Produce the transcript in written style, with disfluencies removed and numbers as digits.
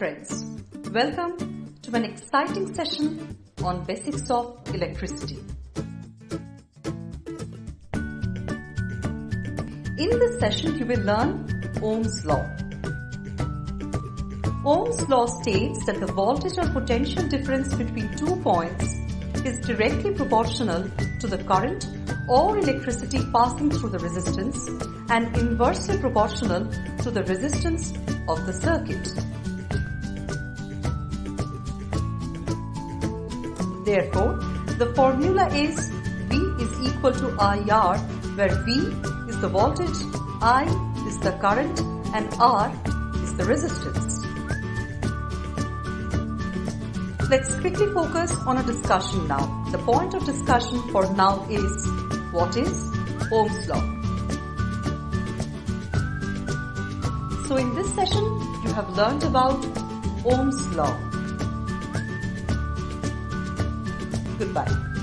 friends, welcome to an exciting session on basics of electricity. In this session you will learn Ohm's law. Ohm's law states that the voltage or potential difference between 2 points is directly proportional to the current or electricity passing through the resistance and inversely proportional to the resistance of the circuit. Therefore, the formula is V is equal to IR, where V is the voltage, I is the current and R is the resistance. Let's quickly focus on a discussion now. The point of discussion for now is, what is Ohm's law? So in this session, you have learned about Ohm's law. Goodbye.